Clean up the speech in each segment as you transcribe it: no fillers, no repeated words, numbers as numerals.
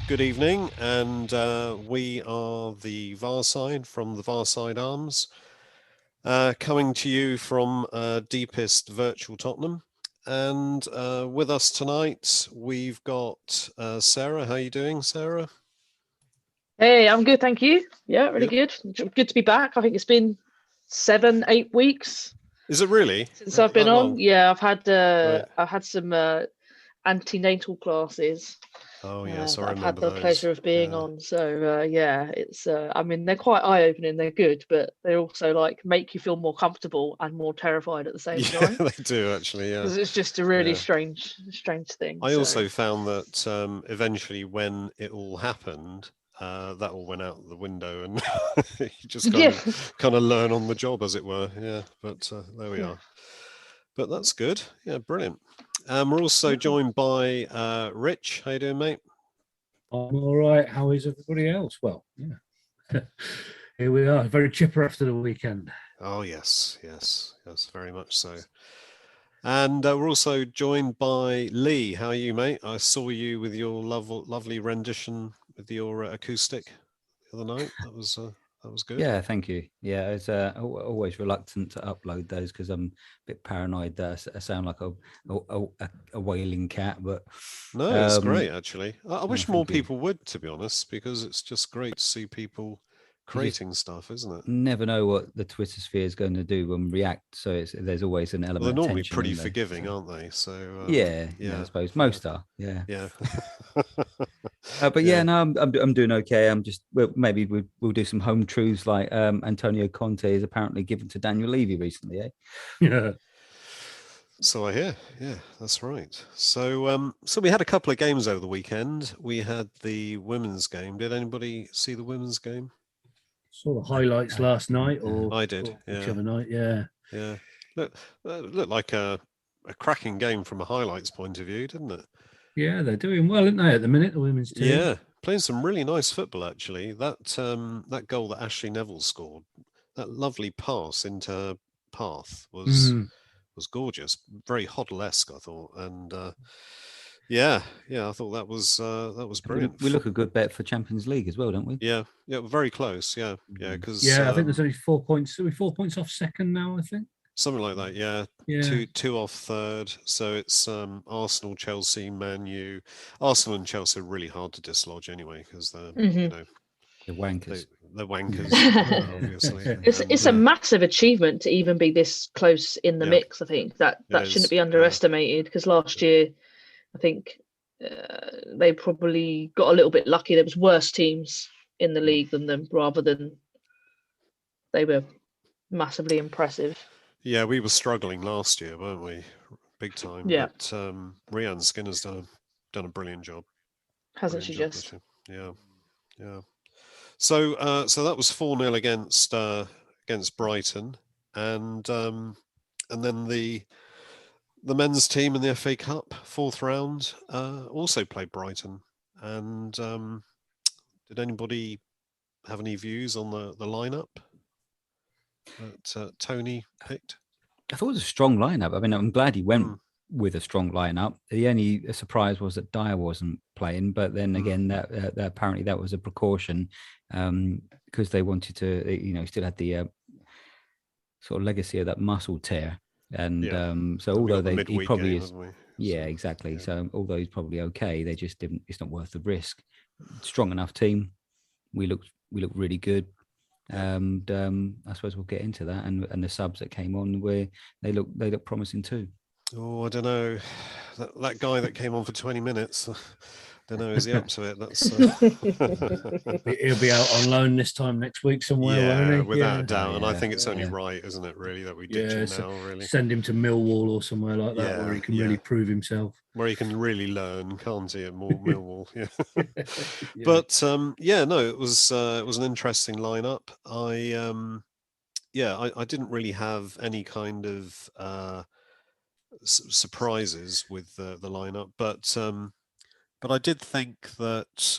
Good evening, and we are the Varside from the Varside Arms, coming to you from deepest virtual Tottenham. And with us tonight, we've got Sarah. How are you doing, Sarah? Hey, I'm good, thank you. Yeah, really Good. good. Good to be back. I think it's been 7, 8 weeks Is it really since I've that, been that on. long? Yeah, Right. I've had some antenatal classes. Oh yes, I That I've had remember the those. pleasure of being Yeah. on. So yeah, it's I mean they're quite eye-opening. They're good, but they also like make you feel more comfortable and more terrified at the same Yeah, time they do actually. Yeah. because it's just a really Yeah. strange thing. I So also found that eventually, when it all happened, that all went out the window, and you just kind yeah, of kind of learn on the job, as it were. Yeah, but there we yeah. are. But that's good. Yeah, brilliant. We're also joined by Rich. How you doing, mate? I'm all right. How is everybody else? Well, yeah. Here we are, very chipper after the weekend. Oh yes, yes, yes, very much so. And we're also joined by Lee. How are you, mate? I saw you with your lovely rendition with your acoustic the other night. That was good. Yeah, thank you. Yeah, it's always reluctant to upload those because I'm a bit paranoid that I sound like a wailing cat. But No, it's great actually. I wish more thank you. people would, to be honest, because it's just great to see people You just creating stuff, isn't it? never know what the Twitter sphere is going to do and react. So there's always an Well, element they're of normally tension pretty in there. forgiving, So, aren't they? So yeah, I yeah, suppose most are. Yeah. yeah, But yeah, yeah. no, I'm doing okay. I'm just maybe we'll do some home truths like Antonio Conte is apparently given to Daniel Levy recently, eh? Yeah. So I hear. Yeah, that's right. So we had a couple of games over the weekend. We had the women's game. Did anybody see the women's game? Saw the highlights last night or I did. Yeah, whichever night. Yeah. yeah. Looked like a cracking game from a highlights point of view, didn't it? Yeah, they're doing well, aren't they, at the minute, the women's team? Yeah, playing some really nice football actually. That goal that Ashley Neville scored, that lovely pass into her path was gorgeous, very Hoddle-esque, I thought, and yeah, I thought that was brilliant. We look a good bet for Champions League as well, don't we? Yeah, very close. Yeah, because Yeah, I think there's only 4 points. Are we 4 points off second now, I think? something like that. Yeah, Yeah. two off third. So it's Arsenal, Chelsea, Man U. Arsenal and Chelsea are really hard to dislodge anyway because they're The wankers. they're wankers, obviously. It's a massive achievement to even be this close in the mix. I think that shouldn't be underestimated because last year, I think they probably got a little bit lucky. There was worse teams in the league than them, rather than they were massively impressive. Yeah, we were struggling last year, weren't we? Big time. Yeah. But Rianne Skinner's done a brilliant job. Hasn't she Brilliant just? job this year. Yeah. So that was 4-0 against Brighton, and then the men's team in the FA Cup fourth round also played Brighton. And did anybody have any views on the lineup that Tony picked? I thought it was a strong lineup. I mean, I'm glad he went with a strong lineup. The only surprise was that Dyer wasn't playing, but then again, that apparently that was a precaution because they wanted to, still had the sort of legacy of that muscle tear, and so although he probably game, is, exactly. Yeah. So although he's probably okay, they just didn't. It's not worth the risk. Strong enough team. We look really good. And I suppose we'll get into that, and the subs that came on, where they look promising too. Oh, I don't know, that guy that came on for 20 minutes. Don't know, is he up to it? That's he'll be out on loan this time next week somewhere, won't he? Without a doubt. And I think it's only right, isn't it, really, that we ditch him now, really. Send him to Millwall or somewhere like that, where he can really prove himself. Where he can really learn, can't he, at Millwall? Yeah. But no, it was an interesting lineup. I didn't really have any kind of surprises with the lineup, but I did think that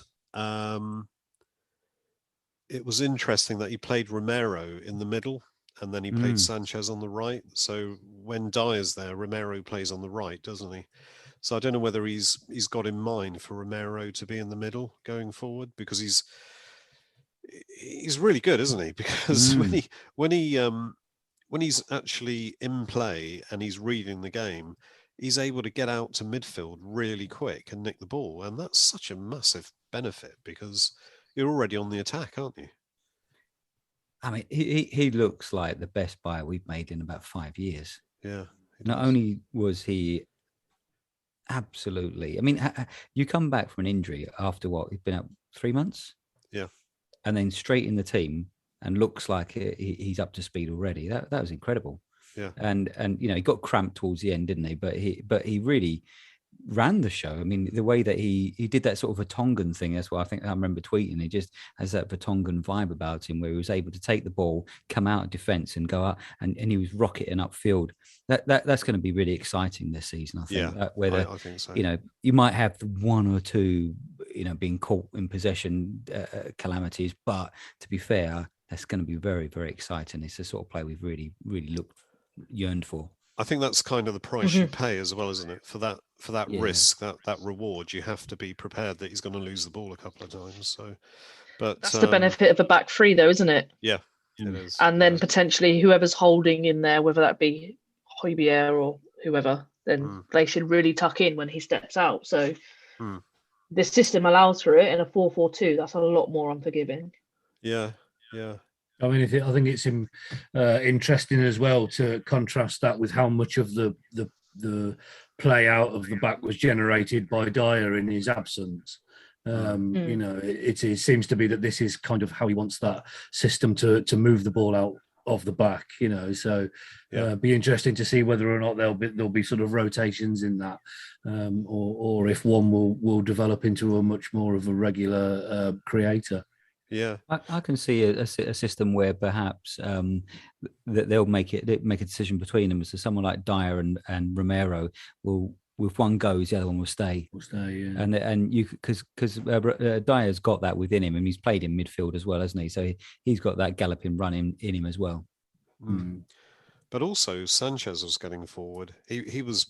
it was interesting that he played Romero in the middle and then he played Sanchez on the right. So when Dyer's there, Romero plays on the right, doesn't he? So I don't know whether he's got in mind for Romero to be in the middle going forward, because he's really good, isn't he? Because when he's actually in play and he's reading the game, he's able to get out to midfield really quick and nick the ball, and that's such a massive benefit because you're already on the attack, aren't you? I mean, he looks like the best buyer we've made in about 5 years. Yeah. Not only was he absolutely, I mean, you come back from an injury after what? He's been out 3 months? Yeah. And then straight in the team and looks like he's up to speed already. That was incredible. Yeah. And he got cramped towards the end, didn't he? But he really ran the show. I mean, the way that he did that sort of a Tongan thing, that's what I think I remember tweeting. He just has that Tongan vibe about him where he was able to take the ball, come out of defence and go out and he was rocketing upfield. That's going to be really exciting this season, I think. Yeah, whether, I think so. You might have one or two, being caught in possession calamities, but to be fair, that's going to be very, very exciting. It's the sort of play we've really, really yearned for. I think that's kind of the price you pay as well, isn't it? For that risk, that reward, you have to be prepared that he's going to lose the ball a couple of times. So, but that's the benefit of a back three, though, isn't it? Yeah, it is. And then potentially whoever's holding in there, whether that be Højbjerg or whoever, then they should really tuck in when he steps out. So the system allows for it in a 4-4-2. That's a lot more unforgiving. Yeah. I mean, I think it's interesting as well to contrast that with how much of the play out of the back was generated by Dyer in his absence. It seems to be that this is kind of how he wants that system to move the ball out of the back. So be interesting to see whether or not there'll be sort of rotations in that, or if one will develop into a much more of a regular creator. Yeah, I can see a system where perhaps that they'll make a decision between them. So someone like Dyer and Romero will, if one goes, the other one will stay. Yeah. And you because Dyer's got that within him, and he's played in midfield as well, hasn't he? So he's got that galloping run in him as well. But also Sanchez was getting forward. He was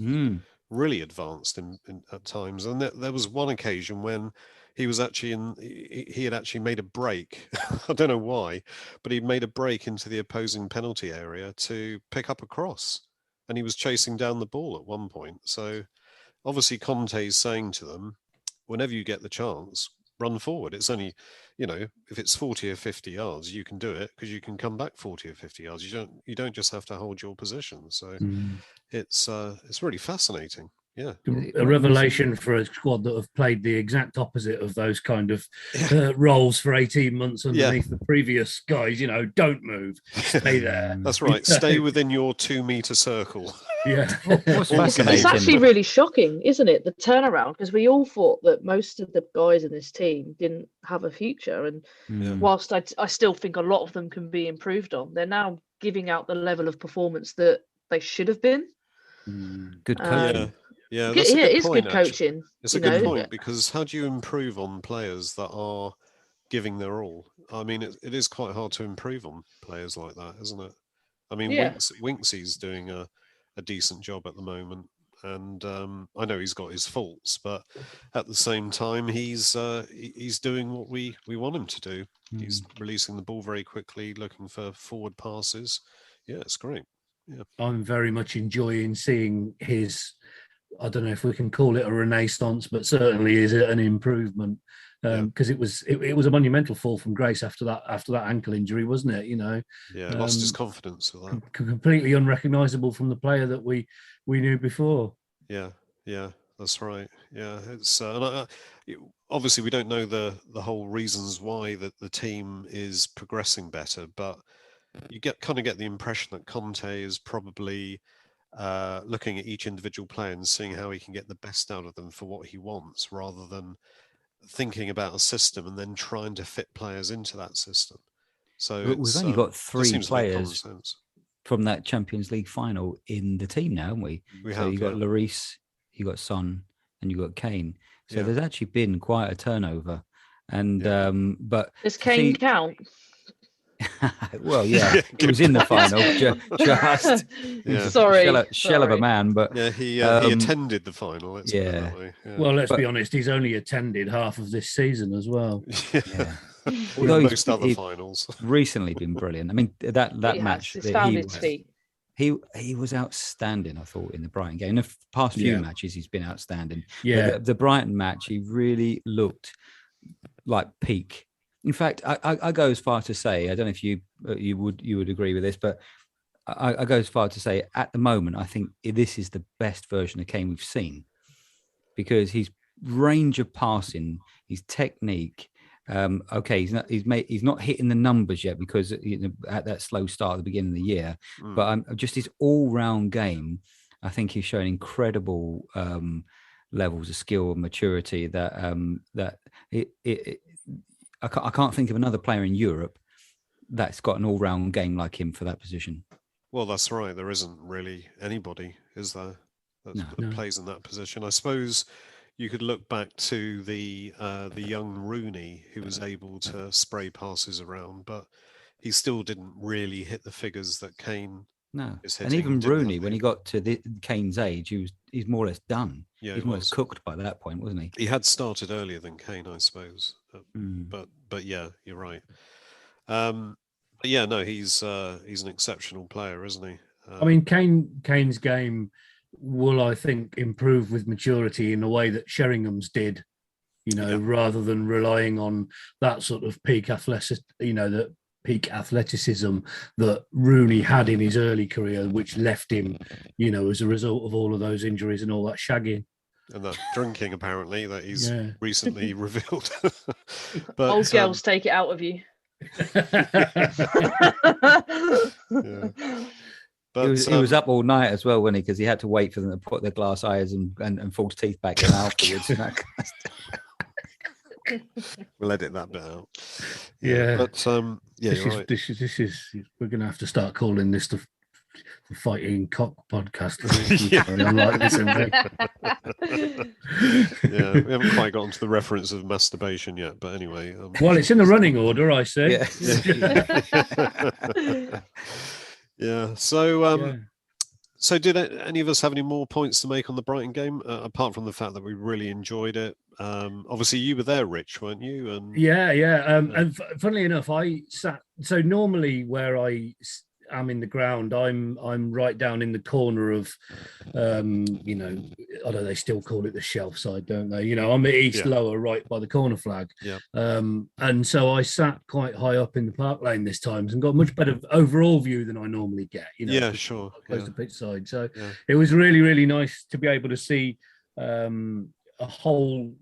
really advanced in at times, and there was one occasion when he was actually he had actually made a break. I don't know why, but he made a break into the opposing penalty area to pick up a cross, and he was chasing down the ball at one point. So obviously Conte is saying to them, whenever you get the chance, run forward. It's only, if it's 40 or 50 yards, you can do it because you can come back 40 or 50 yards. You don't just have to hold your position. So it's really fascinating. Yeah, a revelation for a squad that have played the exact opposite of those kind of roles for 18 months underneath the previous guys. Don't move, stay there. That's right. Stay within your 2-meter circle. Yeah, it's actually really shocking, isn't it? The turnaround, because we all thought that most of the guys in this team didn't have a future, and whilst I still think a lot of them can be improved on, they're now giving out the level of performance that they should have been. Good coaching. Yeah, it is good coaching. It's a good point, because how do you improve on players that are giving their all? I mean, it is quite hard to improve on players like that, isn't it? I mean, Winksy's doing a decent job at the moment, and I know he's got his faults, but at the same time, he's doing what we want him to do. He's releasing the ball very quickly, looking for forward passes. Yeah, it's great. Yeah, I'm very much enjoying seeing his, I don't know if we can call it a renaissance, but certainly is it an improvement, because it was a monumental fall from grace after that ankle injury, wasn't it? Lost his confidence with that. Completely unrecognisable from the player that we knew before. Yeah, that's right. Yeah, it's obviously we don't know the whole reasons why the team is progressing better, but you get the impression that Conte is probably looking at each individual player and seeing how he can get the best out of them for what he wants, rather than thinking about a system and then trying to fit players into that system. So we've only got 3 players from that Champions League final in the team now, haven't we? You've got Lloris, you've got Son, and you've got Kane. So there's actually been quite a turnover. And but does Kane count? Well, yeah, he was in the final. Just shell of a man, but yeah, he attended the final. Let's put it Yeah. that way. Yeah. Well, let's be honest, he's only attended half of this season as well. Yeah. Although most other finals. Recently been brilliant. I mean, that match He's that found his feet. he was outstanding, I thought, in the Brighton game. In the past few matches, he's been outstanding. Yeah. But the Brighton match, he really looked like peak. In fact, I go as far to say, I don't know if you would agree with this, but I go as far to say at the moment, I think this is the best version of Kane we've seen, because his range of passing, his technique. Okay, he's not hitting the numbers yet because at that slow start at the beginning of the year, but just his all-round game, I think he's showing incredible levels of skill and maturity that I can't think of another player in Europe that's got an all-round game like him for that position. Well, that's right. There isn't really anybody, is there, that plays in that position. I suppose you could look back to the young Rooney, who was able to spray passes around, but he still didn't really hit the figures that Kane is hitting. And even Rooney, when he got to Kane's age, he's more or less done. Yeah, he's more or less cooked by that point, wasn't he? He had started earlier than Kane, I suppose. But yeah, you're right. But yeah, no, he's an exceptional player, isn't he? I mean, Kane's game will, I think, improve with maturity in a way that Sheringham's did, rather than relying on that sort of peak athleticism that Rooney had in his early career, which left him, as a result of all of those injuries and all that shagging. And that drinking, apparently, that he's recently revealed. But, old girls take it out of you. But, he was up all night as well, wasn't he? Because he had to wait for them to put their glass eyes and false teeth back in afterwards. We'll edit that bit out. But this is we're going to have to start calling this the Fighting Cock podcast. Yeah, we haven't quite gotten to the reference of masturbation yet, but anyway. Well, it's in the running order, I say. Yeah. So did any of us have any more points to make on the Brighton game, apart from the fact that we really enjoyed it? Obviously, you were there, Rich, weren't you? And and funnily enough, I sat. So normally, where I am in the ground, I'm right down in the corner of, I don't know, they still call it the shelf side, don't they? I'm at east lower right by the corner flag. Yeah. And so I sat quite high up in the park lane this time and got a much better overall view than I normally get. Yeah, sure. Close to pitch side. So it was really, really nice to be able to see a whole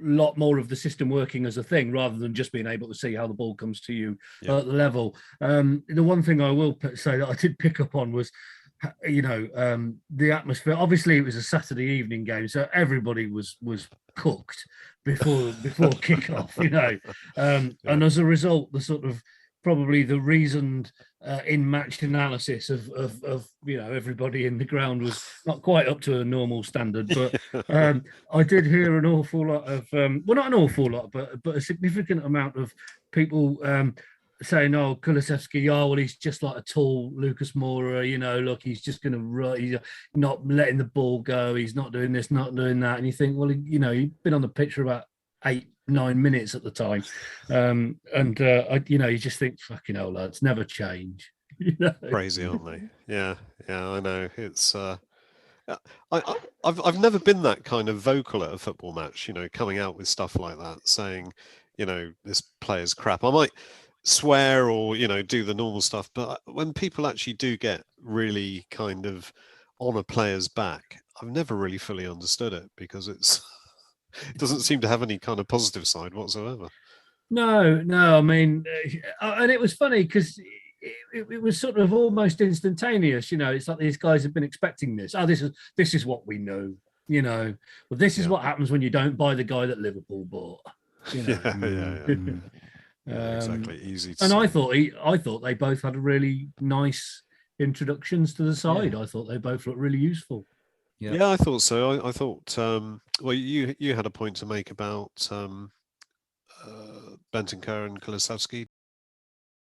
lot more of the system working as a thing, rather than just being able to see how the ball comes to you at the level. The one thing I will say that I did pick up on was, the atmosphere. Obviously, it was a Saturday evening game, so everybody was cooked before kickoff. And as a result, the sort of probably the reasoned in-match analysis of everybody in the ground was not quite up to a normal standard, but I did hear an awful lot of not an awful lot, but a significant amount of people saying, "Oh, Kulusevski, well, he's just like a tall Lucas Moura, look, he's just going to run, he's not letting the ball go, he's not doing this, not doing that." And you think, well, you've been on the pitch for about 8-9 minutes at the time, you just think, fucking hell, lads, never change. Crazy, aren't they? Yeah, I know. It's I've never been that kind of vocal at a football match, coming out with stuff like that, saying, this player's crap. I might swear or do the normal stuff, but when people actually do get really kind of on a player's back, I've never really fully understood it, because it doesn't seem to have any kind of positive side whatsoever. No, I mean, and it was funny because it was sort of almost instantaneous. It's like these guys have been expecting this. Oh, this is what we know. Well, this is what happens when you don't buy the guy that Liverpool bought. Exactly. Easy. And I thought they both had really nice introductions to the side. I thought they both looked really useful. Yeah, I thought so. I thought. Well, you had a point to make about Bentancur and Kulusevski.